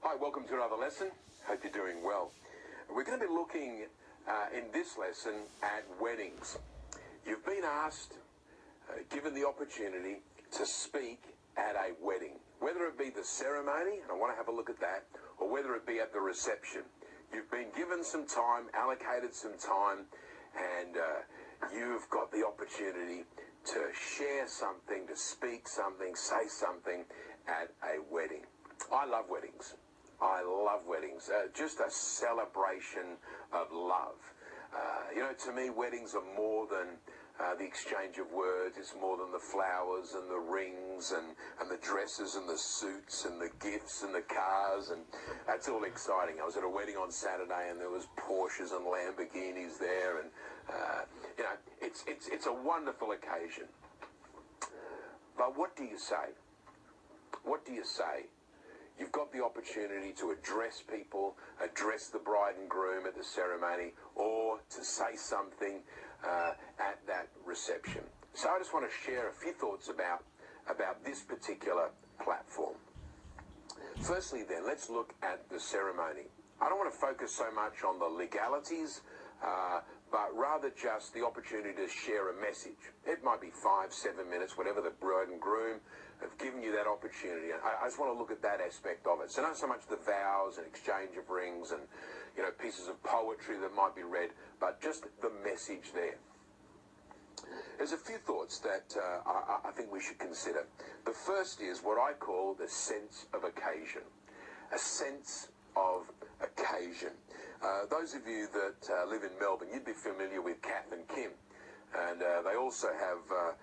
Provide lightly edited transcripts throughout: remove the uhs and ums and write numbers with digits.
Hi, welcome to another lesson. Hope you're doing well. We're going to be looking in this lesson at weddings. You've been asked, given the opportunity to speak at a wedding, whether it be the ceremony, and I want to have a look at that, or whether it be at the reception. You've been given some time, allocated some time, and you've got the opportunity to share something, to speak something, say something at a wedding. I love weddings. I love weddings. Just a celebration of love. To me, weddings are more than the exchange of words. It's more than the flowers and the rings and the dresses and the suits and the gifts and the cars, and that's all exciting. I was at a wedding on Saturday and there was Porsches and Lamborghinis there, and it's a wonderful occasion. But what do you say? What do you say? You've got the opportunity to address people, address the bride and groom at the ceremony, or to say something at that reception. So I just want to share a few thoughts about this particular platform. Firstly then, let's look at the ceremony. I don't want to focus so much on the legalities, but rather just the opportunity to share a message. It might be 5, 7 minutes, whatever the bride and groom have given you that opportunity. I just want to look at that aspect of it. So not so much the vows and exchange of rings and pieces of poetry that might be read, but just the message there. There's a few thoughts that I think we should consider. The first is what I call the sense of occasion. A sense of occasion. Those of you that live in Melbourne, you'd be familiar with Kath and Kim. And they also have,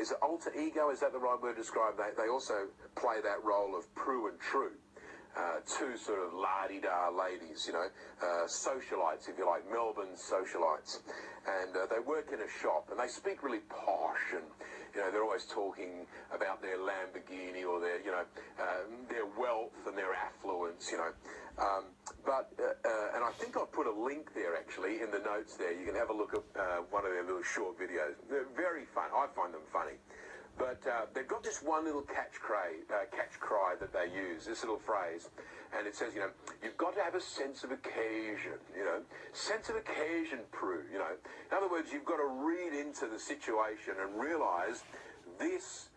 is it alter ego? Is that the right word to describe? They also play that role of Prue and True. Two sort of la-di-da ladies, socialites, if you like, Melbourne socialites. And they work in a shop and they speak really posh, and they're always talking about their Lamborghini or their wealth and their affluence, and I think I've put a link there actually in the notes there. You can have a look at one of their little short videos. They're very fun. I find them funny. But they've got this one little catch cry that they use, this little phrase, and it says, you've got to have a sense of occasion, sense of occasion, Prue, In other words, you've got to read into the situation and realize this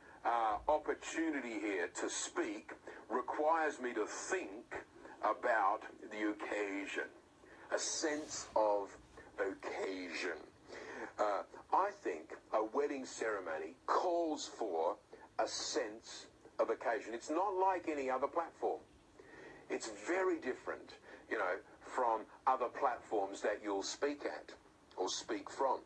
opportunity here to speak requires me to think about the occasion, a sense of occasion. I think a wedding ceremony calls for a sense of occasion. It's not like any other platform. It's very different, from other platforms that you'll speak at or speak from.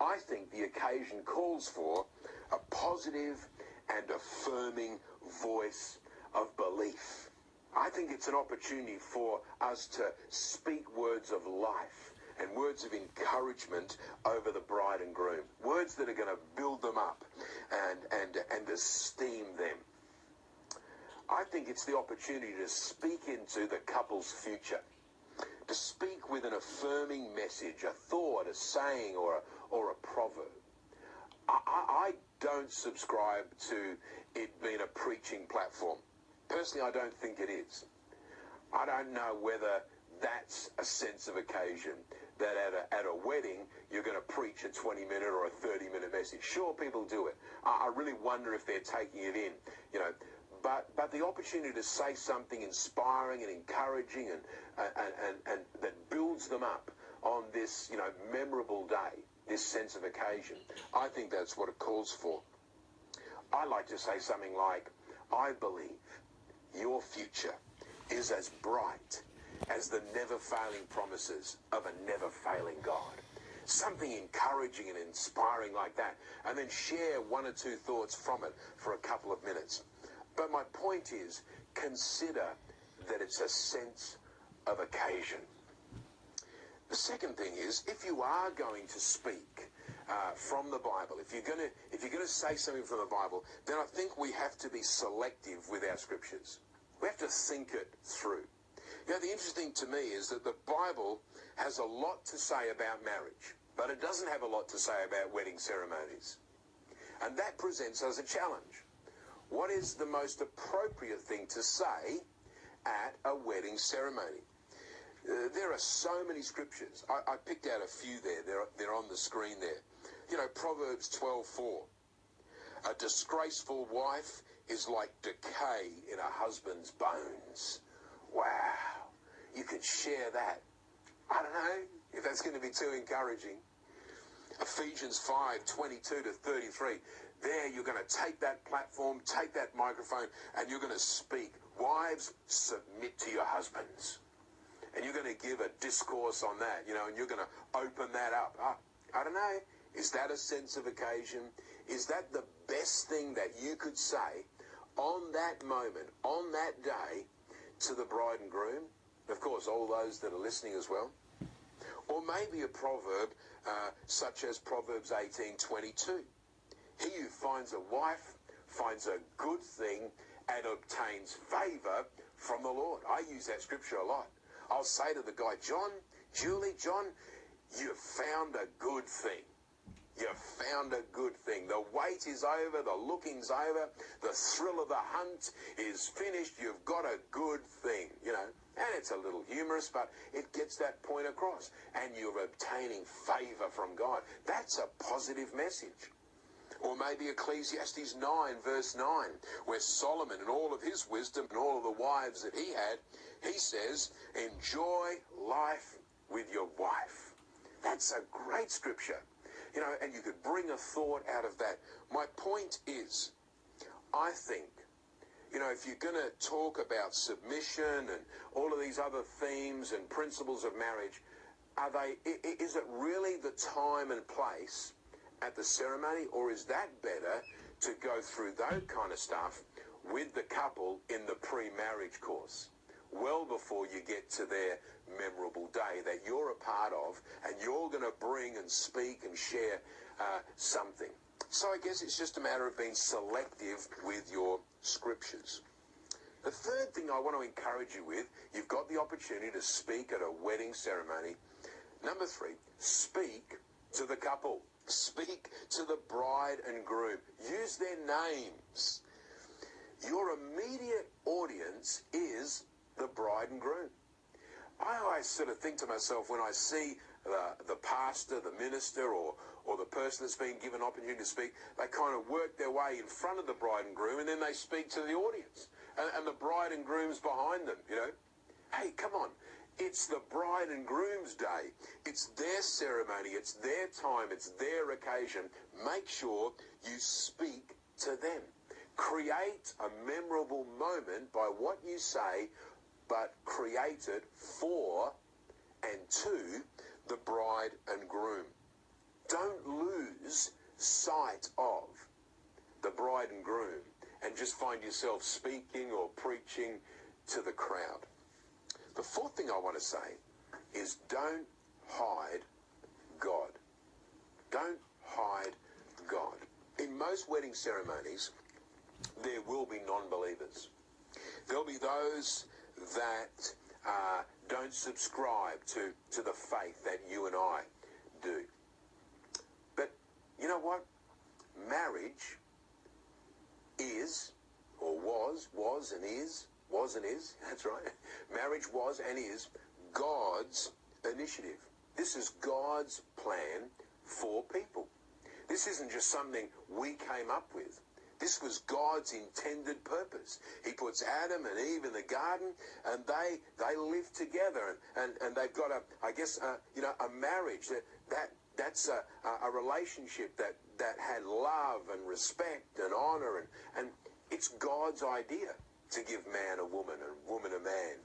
I think the occasion calls for a positive and affirming voice of belief. I think it's an opportunity for us to speak words of life and words of encouragement over the bride and groom. Words that are going to build them up and esteem them. I think it's the opportunity to speak into the couple's future. To speak with an affirming message, a thought, a saying, or a proverb. I don't subscribe to it being a preaching platform. Personally, I don't think it is. I don't know whether that's a sense of occasion, that at a wedding you're going to preach a 20-minute or a 30-minute message. Sure, people do it. I really wonder if they're taking it in, But the opportunity to say something inspiring and encouraging and that builds them up on this, memorable day, this sense of occasion, I think that's what it calls for. I like to say something like, I believe your future is as bright as the never-failing promises of a never-failing God. Something encouraging and inspiring like that, and then share one or two thoughts from it for a couple of minutes. But my point is, consider that it's a sense of occasion. The second thing is, if you are going to speak from the Bible, if you're going to say something from the Bible, then I think we have to be selective with our scriptures. We have to think it through. The interesting to me is that the Bible has a lot to say about marriage, but it doesn't have a lot to say about wedding ceremonies. And that presents us a challenge. What is the most appropriate thing to say at a wedding ceremony. There are so many scriptures. I picked out a few there. They're on the screen there. You know, Proverbs 12:4. A disgraceful wife is like decay in a husband's bones. Wow. You could share that. I don't know if that's going to be too encouraging. Ephesians 5:22-33. There you're going to take that platform, take that microphone, and you're going to speak. Wives, submit to your husbands. And you're going to give a discourse on that, you know, and you're going to open that up. I don't know. Is that a sense of occasion? Is that the best thing that you could say on that moment, on that day, to the bride and groom? Of course, all those that are listening as well. Or maybe a proverb such as Proverbs 18:22. He who finds a wife finds a good thing and obtains favor from the Lord. I use that scripture a lot. I'll say to the guy, John, Julie, John, you've found a good thing. You've found a good thing. The wait is over. The looking's over. The thrill of the hunt is finished. You've got a good thing, you know. And it's a little humorous, but it gets that point across. And you're obtaining favor from God. That's a positive message. Or maybe Ecclesiastes 9:9, where Solomon, in all of his wisdom and all of the wives that he had, he says, enjoy life with your wife. That's a great scripture. You know, and you could bring a thought out of that. My point is, I think, you know, if you're going to talk about submission and all of these other themes and principles of marriage, is it really the time and place at the ceremony, or is that better to go through that kind of stuff with the couple in the pre-marriage course, well before you get to their memorable day that you're a part of, and you're going to bring and speak and share something. So I guess it's just a matter of being selective with your scriptures. The third thing I want to encourage you with, you've got the opportunity to speak at a wedding ceremony. Number 3, speak to the couple. Speak to the bride and groom. Use their names. Your immediate audience is the bride and groom. I always sort of think to myself when I see the pastor, the minister, or the person that's been given an opportunity to speak, they kind of work their way in front of the bride and groom, and then they speak to the audience. And the bride and groom's behind them, you know. Hey, come on. It's the bride and groom's day. It's their ceremony. It's their time. It's their occasion. Make sure you speak to them. Create a memorable moment by what you say, but create it for and to the bride and groom. Don't lose sight of the bride and groom and just find yourself speaking or preaching to the crowd. The fourth thing I want to say is don't hide God. Don't hide God. In most wedding ceremonies, there will be non-believers. There'll be those that don't subscribe to the faith that you and I do. But you know what? Marriage is, or was and is, that's right. Marriage was and is God's initiative. This is God's plan for people. This isn't just something we came up with. This was God's intended purpose. He puts Adam and Eve in the garden, and they live together, and they've got a marriage that's a relationship that had love and respect and honor, and it's God's idea to give man a woman and woman a man.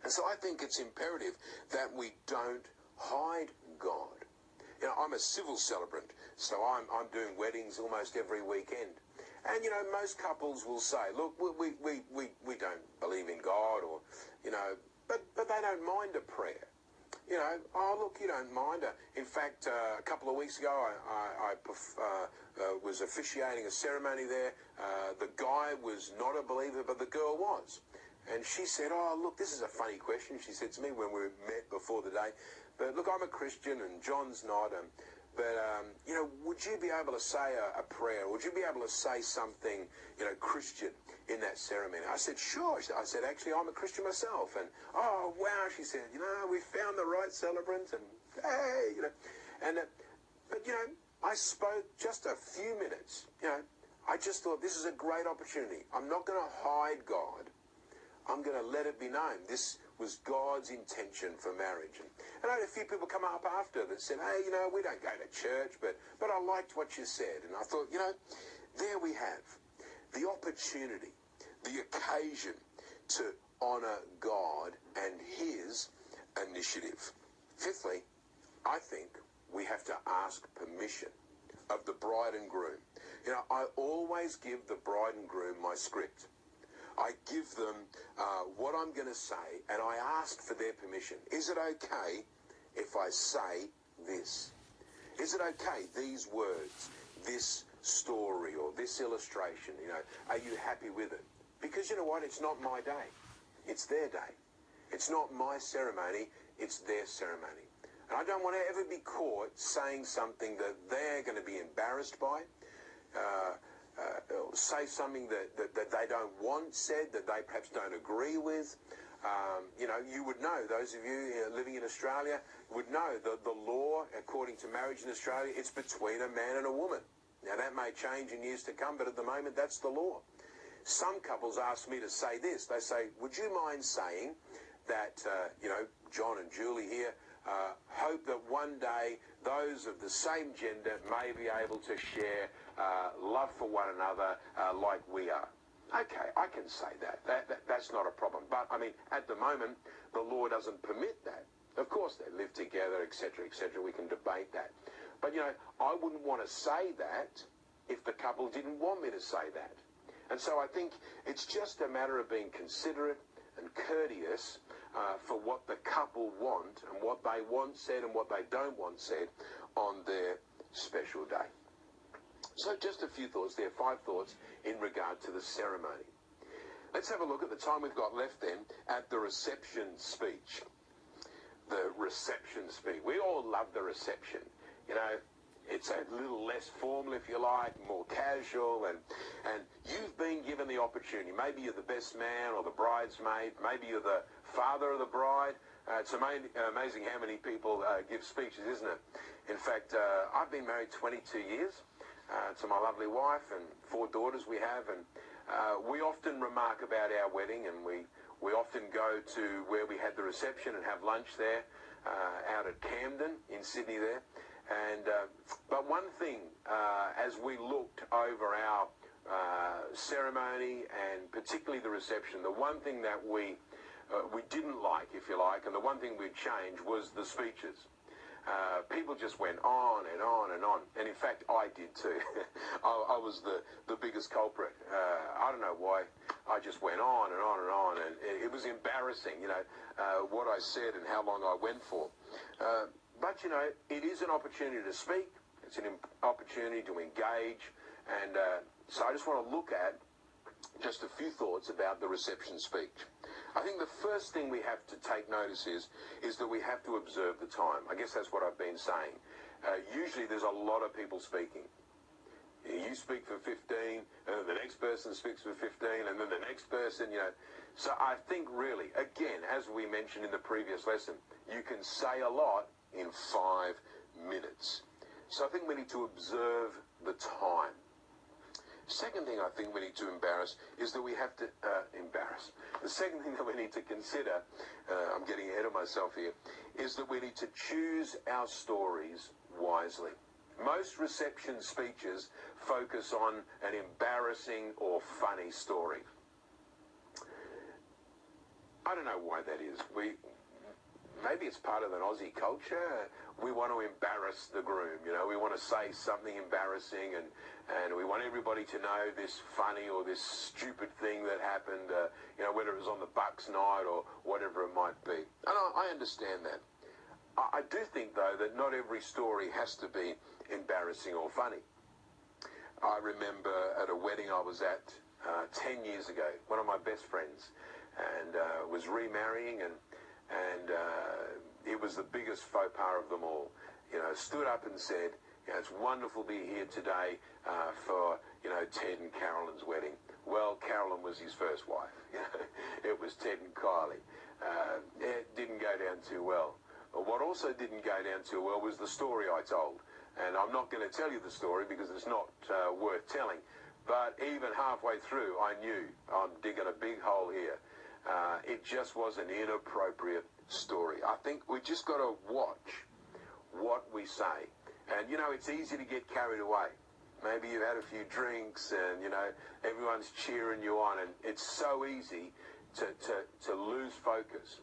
And so I think it's imperative that we don't hide God. You know, I'm a civil celebrant, so I'm doing weddings almost every weekend. And, you know, most couples will say, look, we don't believe in God, or, you know, but they don't mind a prayer. You know, oh, look, you don't mind. In fact, a couple of weeks ago, I was officiating a ceremony there. The guy was not a believer, but the girl was. And she said, oh, look, this is a funny question, she said to me when we met before the day. But look, I'm a Christian and John's not. You know, would you be able to say a prayer? Would you be able to say something, you know, Christian in that that ceremony? I said, sure. I said, actually, I'm a Christian myself. And, oh, wow, she said, we found the right celebrant. And, hey, And, but, I spoke just a few minutes. I just thought this is a great opportunity. I'm not going to hide God. I'm going to let it be known. This was God's intention for marriage. And I had a few people come up after that said, hey, we don't go to church, but I liked what you said. And I thought, there we have the opportunity, the occasion to honour God and his initiative. Fifthly, I think we have to ask permission of the bride and groom. I always give the bride and groom my script. I give them what I'm going to say, and I ask for their permission. Is it okay if I say this? Is it okay, these words, this story or this illustration, are you happy with it? Because you know what? It's not my day. It's their day. It's not my ceremony. It's their ceremony. And I don't want to ever be caught saying something that they're going to be embarrassed by, say something that they don't want said, that they perhaps don't agree with. You would know, those of you living in Australia would know that the law, according to marriage in Australia, it's between a man and a woman. Now, that may change in years to come, but at the moment, that's the law. Some couples ask me to say this. They say, would you mind saying that, John and Julie here, hope that one day those of the same gender may be able to share love for one another like we are. Okay, I can say that. That's not a problem. But, at the moment, the law doesn't permit that. Of course, they live together, etc., etc. We can debate that. But, I wouldn't want to say that if the couple didn't want me to say that. And so I think it's just a matter of being considerate and courteous for what the couple want and what they want said and what they don't want said on their special day. So just a few thoughts there, 5 thoughts in regard to the ceremony. Let's have a look at the time we've got left then at the reception speech. The reception speech. We all love the reception. It's a little less formal, if you like, more casual, and you've been given the opportunity. Maybe you're the best man or the bridesmaid. Maybe you're the father of the bride. It's amazing how many people give speeches, isn't it? In fact, I've been married 22 years to my lovely wife and 4 daughters we have, and we often remark about our wedding, and we often go to where we had the reception and have lunch there out at Camden in Sydney there. And but one thing, as we looked over our ceremony and particularly the reception, the one thing that we didn't like, if you like, and the one thing we'd change was the speeches. People just went on and on and on, and in fact I did too. I was the biggest culprit. I don't know why. I just went on and on and on, and it was embarrassing, what I said and how long I went for. But, it is an opportunity to speak. It's an opportunity to engage. And so I just want to look at just a few thoughts about the reception speech. I think the first thing we have to take notice is that we have to observe the time. I guess that's what I've been saying. Usually there's a lot of people speaking. You speak for 15, and then the next person speaks for 15, and then the next person, So I think really, again, as we mentioned in the previous lesson, you can say a lot in 5 minutes. So I think we need to observe the time. Second thing I think we need to is that we have to The second thing that we need to consider, I'm getting ahead of myself here, is that we need to choose our stories wisely. Most reception speeches focus on an embarrassing or funny story. I don't know why that is. Maybe it's part of an Aussie culture. We want to embarrass the groom, we want to say something embarrassing and we want everybody to know this funny or this stupid thing that happened, whether it was on the Bucks night or whatever it might be. And I understand that. I do think, though, that not every story has to be embarrassing or funny. I remember at a wedding I was at 10 years ago, one of my best friends, and was remarrying, and it was the biggest faux pas of them all. Stood up and said, it's wonderful to be here today for, Ted and Carolyn's wedding. Well, Carolyn was his first wife. It was Ted and Kylie. It didn't go down too well. What also didn't go down too well was the story I told. And I'm not going to tell you the story because it's not worth telling. But even halfway through, I knew I'm digging a big hole here. It just was an inappropriate story. I think we just got to watch what we say. And, you know, it's easy to get carried away. Maybe you've had a few drinks and, you know, everyone's cheering you on. And it's so easy to lose focus.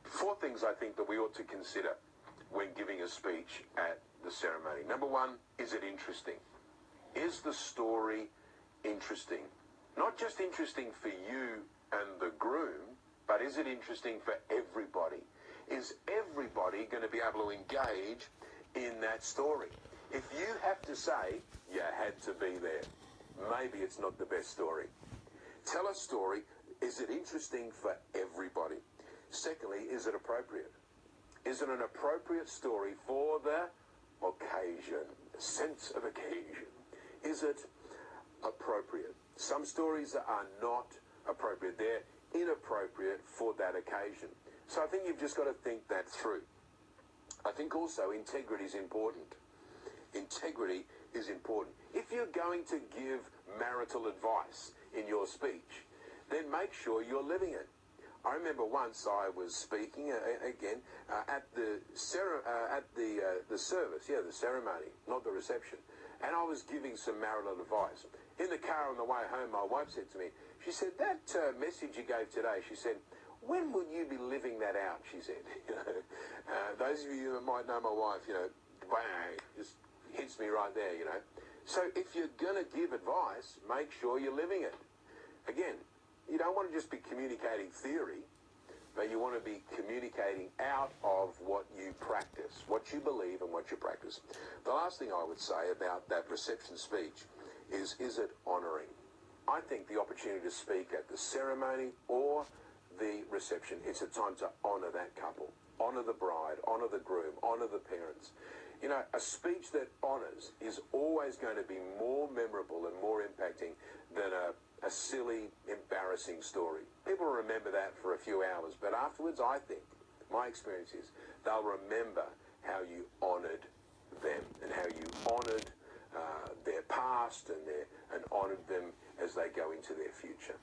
4 things I think that we ought to consider when giving a speech at the ceremony. Number 1, is it interesting? Is the story interesting? Not just interesting for you and the groom, but is it interesting for everybody? Is everybody going to be able to engage in that story? If you have to say, you had to be there, maybe it's not the best story. Tell a story. Is it interesting for everybody? Secondly, is it appropriate? Is it an appropriate story for the occasion, sense of occasion? Is it appropriate? Some stories are not appropriate. They're inappropriate for that occasion. So I think you've just got to think that through. I think also integrity is important. Integrity is important. If you're going to give marital advice in your speech, then make sure you're living it. I remember once I was speaking at the service, the ceremony, not the reception, and I was giving some marital advice. In the car on the way home, my wife said to me, she said, that message you gave today, she said, when will you be living that out, she said. Those of you that might know my wife, bang, just hits me right there, So if you're going to give advice, make sure you're living it. Again, you don't want to just be communicating theory, but you want to be communicating out of what you practice, what you believe and what you practice. The last thing I would say about that reception speech is it honouring? I think the opportunity to speak at the ceremony or the reception, it's a time to honour that couple, honour the bride, honour the groom, honour the parents. A speech that honours is always going to be more memorable and more impacting than a silly, embarrassing story. People remember that for a few hours, but afterwards, I think, my experience is, they'll remember how you honoured them and how you honoured their past and honoured them as they go into their future.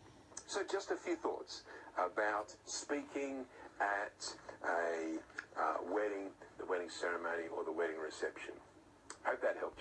So just a few thoughts about speaking at a wedding, the wedding ceremony or the wedding reception. Hope that helped.